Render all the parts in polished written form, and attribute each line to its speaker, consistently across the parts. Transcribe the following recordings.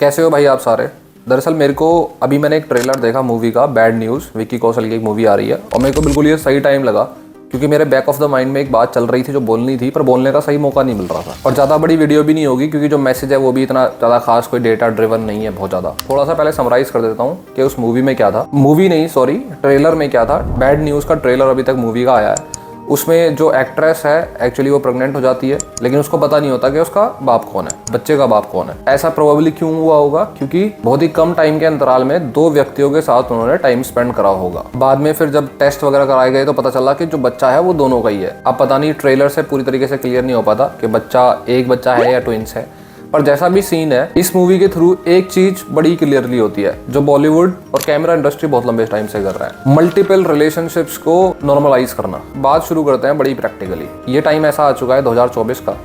Speaker 1: कैसे हो भाई आप सारे। दरअसल मेरे को अभी मैंने एक ट्रेलर देखा मूवी का बैड न्यूज़, विक्की कौशल की एक मूवी आ रही है और मेरे को बिल्कुल ये सही टाइम लगा क्योंकि मेरे बैक ऑफ द माइंड में एक बात चल रही थी जो बोलनी थी पर बोलने का सही मौका नहीं मिल रहा था। और ज़्यादा बड़ी वीडियो भी नहीं होगी क्योंकि जो मैसेज है वो भी इतना ज़्यादा खास कोई डेटा ड्रिवन नहीं है बहुत ज़्यादा। थोड़ा सा पहले समराइज कर देता हूँ कि उस मूवी में क्या था, मूवी नहीं सॉरी ट्रेलर में क्या था। बैड न्यूज़ का ट्रेलर अभी तक मूवी का आया है। उसमें जो एक्ट्रेस है एक्चुअली वो प्रेग्नेंट हो जाती है लेकिन उसको पता नहीं होता कि उसका बाप कौन है, बच्चे का बाप कौन है। ऐसा प्रोबेबली क्यों हुआ होगा? क्योंकि बहुत ही कम टाइम के अंतराल में दो व्यक्तियों के साथ उन्होंने टाइम स्पेंड करा होगा। बाद में फिर जब टेस्ट वगैरह कराए गए तो पता चला कि जो बच्चा है वो दोनों का ही है। अब पता नहीं ट्रेलर से पूरी तरीके से क्लियर नहीं हो पाता कि एक बच्चा है या ट्विंस है, पर जैसा भी सीन है इस मूवी के थ्रू एक चीज बड़ी क्लियरली होती है जो बॉलीवुड और कैमरा इंडस्ट्री बहुत लंबे टाइम से कर रहा है, मल्टीपल रिलेशनशिप्स को नॉर्मलाइज करना। बात शुरू करते हैं बड़ी प्रैक्टिकली। ये टाइम ऐसा आ चुका है 2024 का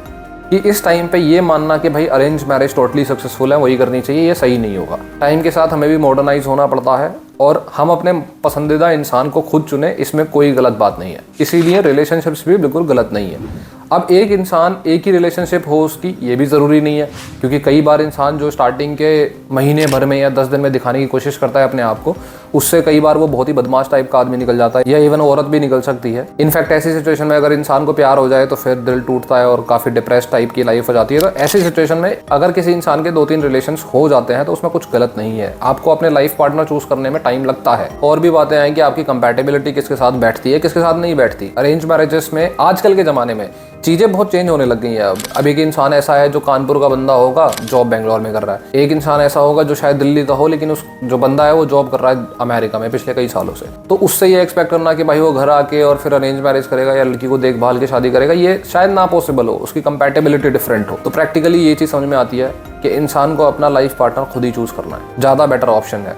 Speaker 1: कि इस टाइम पे ये मानना कि भाई अरेंज मैरिज टोटली सक्सेसफुल है वही करनी चाहिए, ये सही नहीं होगा। टाइम के साथ हमें भी मॉडर्नाइज होना पड़ता है और हम अपने पसंदीदा इंसान को खुद चुने, इसमें कोई गलत बात नहीं है। इसीलिए रिलेशनशिप्स भी बिल्कुल गलत नहीं है। अब एक इंसान एक ही रिलेशनशिप हो उसकी ये भी ज़रूरी नहीं है क्योंकि कई बार इंसान जो स्टार्टिंग के महीने भर में या 10 दिन में दिखाने की कोशिश करता है अपने आप को, उससे कई बार वो बहुत ही बदमाश टाइप का आदमी निकल जाता है या इवन औरत भी निकल सकती है। इनफैक्ट ऐसी सिचुएशन में अगर इंसान को प्यार हो जाए तो फिर दिल टूटता है और काफ़ी डिप्रेस टाइप की लाइफ हो जाती है। तो ऐसी सिचुएशन में अगर किसी इंसान के 2-3 रिलेशंस हो जाते हैं तो उसमें कुछ गलत नहीं है। आपको अपने लाइफ पार्टनर चूज करने में टाइम लगता है। और भी बातें हैं कि आपकी कंपैटिबिलिटी किसके साथ बैठती है किसके साथ नहीं बैठती। अरेंज मैरिजेस में आजकल के ज़माने में चीज़ें बहुत चेंज होने लग गई हैं। अब एक इंसान ऐसा है जो कानपुर का बंदा होगा, जॉब बेंगलोर में कर रहा है। एक इंसान ऐसा होगा जो शायद दिल्ली का हो लेकिन उस जो बंदा है वो जॉब कर रहा है अमेरिका में पिछले कई सालों से। तो उससे ये एक्सपेक्ट करना कि भाई वो घर आके और फिर अरेंज मैरिज करेगा या लड़की को देखभाल के शादी करेगा, ये शायद ना पॉसिबल हो, उसकी कंपैटिबिलिटी डिफरेंट हो। तो प्रैक्टिकली ये चीज़ समझ में आती है कि इंसान को अपना लाइफ पार्टनर खुद ही चूज करना है, ज़्यादा बेटर ऑप्शन है।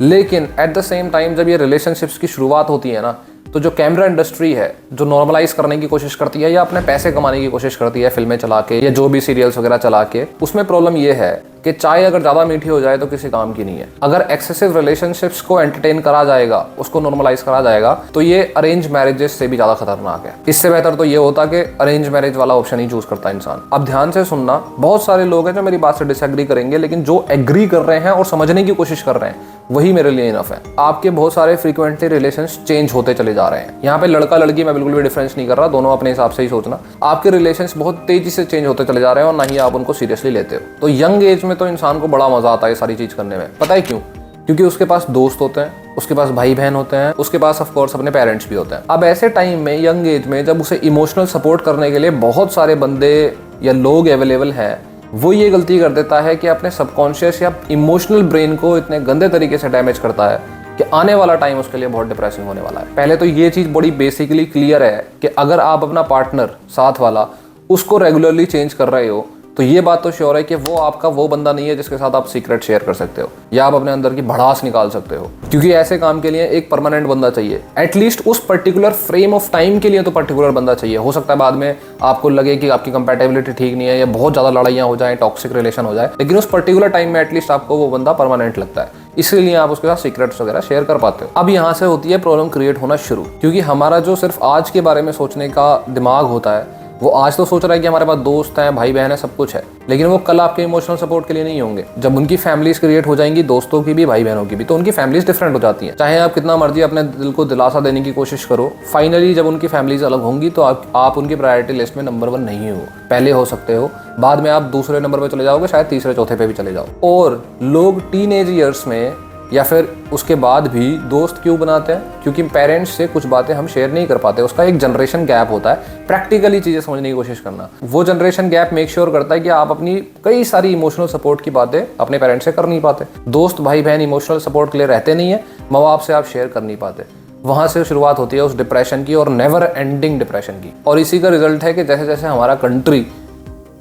Speaker 1: लेकिन एट द सेम टाइम जब ये रिलेशनशिप्स की शुरुआत होती है ना, तो जो कैमरा इंडस्ट्री है जो नॉर्मलाइज करने की कोशिश करती है या अपने पैसे कमाने की कोशिश करती है फिल्में चला के या जो भी सीरियल्स वगैरह चला के, उसमें प्रॉब्लम ये है कि चाय अगर ज़्यादा मीठी हो जाए तो किसी काम की नहीं है। अगर एक्सेसिव रिलेशनशिप्स को एंटरटेन करा जाएगा, उसको नॉर्मलाइज करा जाएगा, तो ये अरेंज मैरिजेस से भी ज़्यादा खतरनाक है। इससे बेहतर तो ये होता कि अरेंज मैरिज वाला ऑप्शन ही चूज करता इंसान। अब ध्यान से सुनना, बहुत सारे लोग हैं जो मेरी बात से डिसएग्री करेंगे लेकिन जो एग्री कर रहे हैं और समझने की कोशिश कर रहे हैं वही मेरे लिए इनफ है। आपके बहुत सारे फ्रीक्वेंटली रिलेशंस चेंज होते चले जा रहे हैं। यहाँ पे लड़का लड़की मैं बिल्कुल भी डिफरेंस नहीं कर रहा, दोनों अपने हिसाब से ही सोचना। आपके रिलेशंस बहुत तेजी से चेंज होते चले जा रहे हैं और ना ही आप उनको सीरियसली लेते हो। तो यंग एज में तो इंसान को बड़ा मजा आता है सारी चीज करने में। पता है क्यों? क्योंकि उसके पास दोस्त होते हैं, उसके पास भाई बहन होते हैं, उसके पास ऑफ कोर्स अपने पेरेंट्स भी होते हैं। अब ऐसे टाइम में यंग एज में जब उसे इमोशनल सपोर्ट करने के लिए बहुत सारे बंदे या लोग अवेलेबल हैं, वो ये गलती कर देता है कि अपने सबकॉन्शियस या इमोशनल ब्रेन को इतने गंदे तरीके से डैमेज करता है कि आने वाला टाइम उसके लिए बहुत डिप्रेसिंग होने वाला है। पहले तो ये चीज़ बड़ी बेसिकली क्लियर है कि अगर आप अपना पार्टनर साथ वाला उसको रेगुलरली चेंज कर रहे हो तो ये बात तो श्योर है कि वो आपका वो बंदा नहीं है जिसके साथ आप सीक्रेट शेयर कर सकते हो या आप अपने अंदर की भड़ास निकाल सकते हो। क्योंकि ऐसे काम के लिए एक परमानेंट बंदा चाहिए, एटलीस्ट उस पर्टिकुलर फ्रेम ऑफ टाइम के लिए तो पर्टिकुलर बंदा चाहिए। हो सकता है बाद में आपको लगे कि आपकी कंपैटिबिलिटी ठीक नहीं है या बहुत ज़्यादा लड़ाइयाँ हो जाए, टॉक्सिक रिलेशन हो जाए, लेकिन उस पर्टिकुलर टाइम में एटलीस्ट आपको वो बंदा परमानेंट लगता है, इसलिए आप उसके साथ सीक्रेट्स वगैरह शेयर कर पाते हो। अब यहाँ से होती है प्रॉब्लम क्रिएट होना शुरू, क्योंकि हमारा जो सिर्फ आज के बारे में सोचने का दिमाग होता है वो आज तो सोच रहा है कि हमारे पास दोस्त हैं, भाई बहन है, सब कुछ है, लेकिन वो कल आपके इमोशनल सपोर्ट के लिए नहीं होंगे। जब उनकी फैमिलीज क्रिएट हो जाएंगी, दोस्तों की भी भाई बहनों की भी, तो उनकी फैमिलीज डिफरेंट हो जाती हैं। चाहे आप कितना मर्जी अपने दिल को दिलासा देने की कोशिश करो, फाइनली जब उनकी फैमिलीज अलग होंगी तो आप उनकी प्रायोरिटी लिस्ट में नंबर 1 नहीं हो। पहले हो सकते हो, बाद में आप दूसरे नंबर पर चले जाओगे, शायद तीसरे चौथे पे भी चले जाओ। और लोग टीनेज ईयर्स में या फिर उसके बाद भी दोस्त क्यों बनाते हैं? क्योंकि पेरेंट्स से कुछ बातें हम शेयर नहीं कर पाते। उसका एक जनरेशन गैप होता है। प्रैक्टिकली चीज़ें समझने की कोशिश करना, वो जनरेशन गैप मेक श्योर करता है कि आप अपनी कई सारी इमोशनल सपोर्ट की बातें अपने पेरेंट्स से कर नहीं पाते। दोस्त भाई बहन इमोशनल सपोर्ट के लिए रहते नहीं है, माँ बाप से आप शेयर कर नहीं पाते। वहाँ से शुरुआत होती है उस डिप्रेशन की और नेवर एंडिंग डिप्रेशन की। और इसी का रिजल्ट है कि जैसे जैसे हमारा कंट्री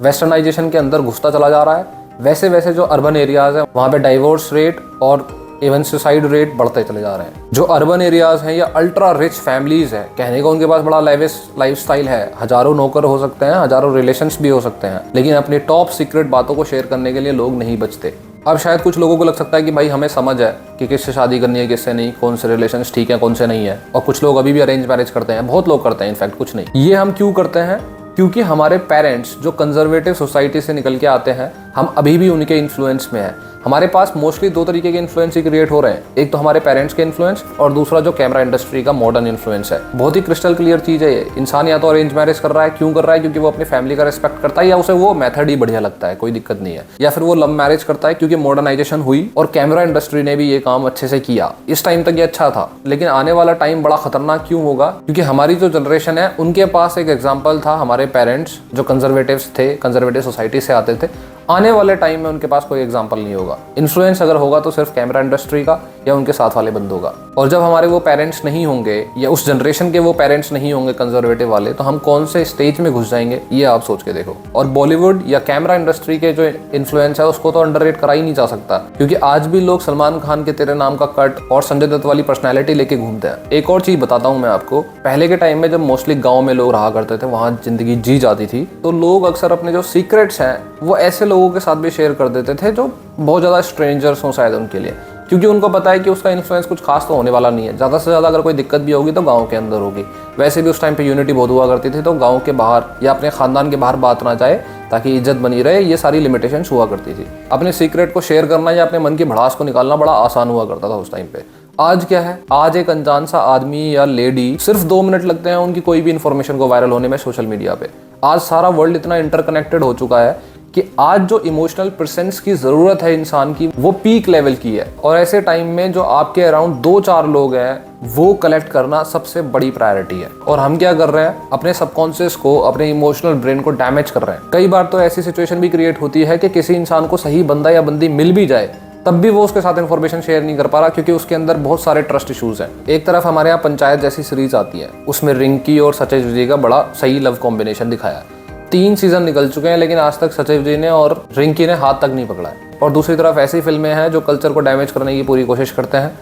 Speaker 1: वेस्टर्नाइजेशन के अंदर घुसता चला जा रहा है, वैसे वैसे जो अर्बन एरियाज हैं वहाँ पे डाइवोर्स रेट और इवन सुसाइड रेट बढ़ते चले जा रहे हैं। जो अर्बन एरियाज हैं या अल्ट्रा रिच फैमिलीज हैं, कहने को उनके पास बड़ा लेविश लाइफस्टाइल है, हजारों नौकर हो सकते हैं, हजारों रिलेशंस भी हो सकते हैं, लेकिन अपनी टॉप सीक्रेट बातों को शेयर करने के लिए लोग नहीं बचते। अब शायद कुछ लोगों को लग सकता है कि भाई हमें समझ है कि किससे शादी करनी है किससे नहीं, कौन से रिलेशंस ठीक है कौन से नहीं है, और कुछ लोग अभी भी अरेंज मैरिज करते हैं, बहुत लोग करते हैं इनफैक्ट, कुछ नहीं। ये हम क्यों करते हैं? क्योंकि हमारे पेरेंट्स जो कंजर्वेटिव सोसाइटी से निकल के आते हैं, हम अभी भी उनके इन्फ्लुएंस में हैं। हमारे पास मोस्टली दो तरीके के इन्फ्लुएंस ही क्रिएट हो रहे हैं, एक तो हमारे पेरेंट्स के इन्फ्लुएंस और दूसरा जो कैमरा इंडस्ट्री का मॉडर्न इन्फ्लुएंस है। बहुत ही क्रिस्टल क्लियर चीज़ है ये। इंसान या तो अरेंज मैरिज कर रहा है, क्यों कर रहा है? क्योंकि वो अपनी फैमिली का रिस्पेक्ट करता है या उसे वो मेथड ही बढ़िया लगता है, कोई दिक्कत नहीं है। या फिर वो लव मैरिज करता है क्योंकि मॉडर्नाइजेशन हुई और कैमरा इंडस्ट्री ने भी ये काम अच्छे से किया। इस टाइम तक ये अच्छा था, लेकिन आने वाला टाइम बड़ा खतरनाक क्यों होगा? क्योंकि हमारी जो जनरेशन है उनके पास एक एग्जाम्पल था, हमारे पेरेंट्स जो कंजर्वेटिव्स थे, कंजर्वेटिव सोसाइटी से आते थे। आने वाले टाइम में उनके पास कोई एग्जाम्पल नहीं होगा। इन्फ्लुएंस अगर होगा तो सिर्फ कैमरा इंडस्ट्री का या उनके साथ वाले बंदों का। और जब हमारे वो पेरेंट्स नहीं होंगे या उस जनरेशन के वो पेरेंट्स नहीं होंगे कंजर्वेटिव वाले, तो हम कौन से स्टेज में घुस जाएंगे, ये आप सोच के देखो। और बॉलीवुड या कैमरा इंडस्ट्री के जो इन्फ्लुएंस है उसको तो अंडररेट करा ही नहीं जा सकता, क्योंकि आज भी लोग सलमान खान के तेरे नाम का कट और संजय दत्त वाली पर्सनैलिटी लेके घूमते हैं। एक और चीज बताता हूँ मैं आपको, पहले के टाइम में जब मोस्टली गाँव में लोग रहा करते थे, वहाँ जिंदगी जी जाती थी, तो लोग अक्सर अपने जो सीक्रेट्स हैं वो ऐसे लोगों के साथ भी शेयर कर देते थे जो बहुत ज़्यादा स्ट्रेंजर्स हों शायद उनके लिए, क्योंकि उनको पता है कि उसका इन्फ्लुएंस कुछ खास तो होने वाला नहीं है। ज़्यादा से ज़्यादा अगर कोई दिक्कत भी होगी तो गांव के अंदर होगी। वैसे भी उस टाइम पे यूनिटी बहुत हुआ करती थी, तो गांव के बाहर या अपने खानदान के बाहर बात ना जाए ताकि इज्जत बनी रहे, ये सारी लिमिटेशंस हुआ करती थी। अपने सीक्रेट को शेयर करना या अपने मन की भड़ास को निकालना बड़ा आसान हुआ करता था उस टाइम पे। आज क्या है, आज एक अनजान सा आदमी या लेडी, सिर्फ 2 मिनट लगते हैं उनकी कोई भी इन्फॉर्मेशन को वायरल होने में सोशल मीडिया पे। आज सारा वर्ल्ड इतना इंटरकनेक्टेड हो चुका है कि आज जो इमोशनल प्रेजेंस की जरूरत है इंसान की, वो पीक लेवल की है। और ऐसे टाइम में जो आपके अराउंड 2-4 लोग हैं वो कलेक्ट करना सबसे बड़ी प्रायोरिटी है। और हम क्या कर रहे हैं, अपने सबकॉन्शियस को, अपने इमोशनल ब्रेन को डैमेज कर रहे हैं। कई बार तो ऐसी सिचुएशन भी क्रिएट होती है कि किसी इंसान को सही बंदा या बंदी मिल भी जाए, तब भी वो उसके साथ इन्फॉर्मेशन शेयर नहीं कर पा रहा, क्योंकि उसके अंदर बहुत सारे ट्रस्ट इश्यूज हैं। एक तरफ हमारे यहाँ पंचायत जैसी सीरीज आती है, उसमें रिंकी और सचिव विजय का बड़ा सही लव कॉम्बिनेशन दिखाया है। 3 सीजन निकल चुके हैं, लेकिन आज तक सचिव जी ने और रिंकी ने हाथ तक नहीं पकड़ा है। और दूसरी तरफ ऐसी फिल्में हैं जो कल्चर को डैमेज करने की पूरी कोशिश करते हैं,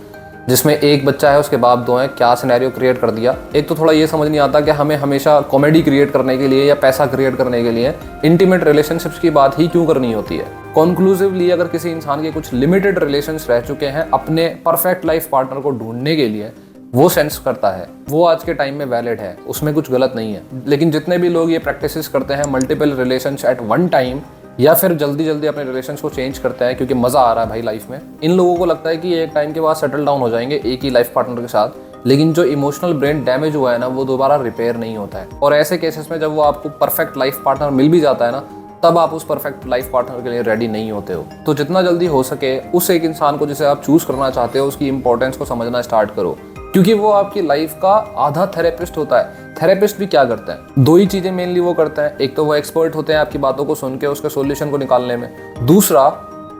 Speaker 1: जिसमें एक बच्चा है, उसके बाप 2 हैं। क्या सिनेरियो क्रिएट कर दिया। एक तो थोड़ा ये समझ नहीं आता कि हमें हमेशा कॉमेडी क्रिएट करने के लिए या पैसा क्रिएट करने के लिए इंटीमेट रिलेशनशिप्स की बात ही क्यों करनी होती है। कॉन्क्लूसिवली अगर किसी इंसान के कुछ लिमिटेड रिलेशंस रह चुके हैं अपने परफेक्ट लाइफ पार्टनर को ढूंढने के लिए, वो सेंस करता है, वो आज के टाइम में वैलिड है, उसमें कुछ गलत नहीं है। लेकिन जितने भी लोग ये प्रैक्टिसेस करते हैं, multiple relations at one time, या फिर जल्दी जल्दी अपने रिलेशंस को चेंज करते हैं क्योंकि मजा आ रहा है भाई लाइफ में, इन लोगों को लगता है कि एक टाइम के बाद सेटल डाउन हो जाएंगे एक ही लाइफ पार्टनर के साथ। लेकिन जो इमोशनल ब्रेन डैमेज हुआ है ना, वो दोबारा रिपेयर नहीं होता है। और ऐसे केसेस में जब वो आपको परफेक्ट लाइफ पार्टनर मिल भी जाता है ना, तब आप उस परफेक्ट लाइफ पार्टनर के लिए रेडी नहीं होते हो। तो जितना जल्दी हो सके उस एक इंसान को जिसे आप चूज करना चाहते हो, उसकी इंपॉर्टेंस को समझना स्टार्ट करो, क्योंकि वो आपकी लाइफ का आधा थेरेपिस्ट होता है। थेरेपिस्ट भी क्या करते हैं, 2 ही चीजें मेनली वो करते हैं। एक तो वो एक्सपर्ट होते हैं आपकी बातों को सुन के उसके सॉल्यूशन को निकालने में। दूसरा,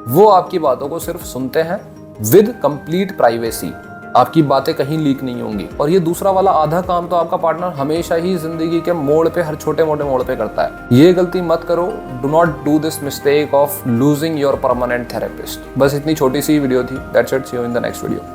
Speaker 1: वो आपकी बातों को सिर्फ सुनते हैं विद कंप्लीट प्राइवेसी, आपकी बातें कहीं लीक नहीं होंगी। और ये दूसरा वाला आधा काम तो आपका पार्टनर हमेशा ही जिंदगी के मोड़ पे, हर छोटे मोटे मोड़ पे करता है। ये गलती मत करो। Do not do this mistake of losing your permanent therapist. बस इतनी छोटी सी वीडियो थी। That's it, see you in the next video.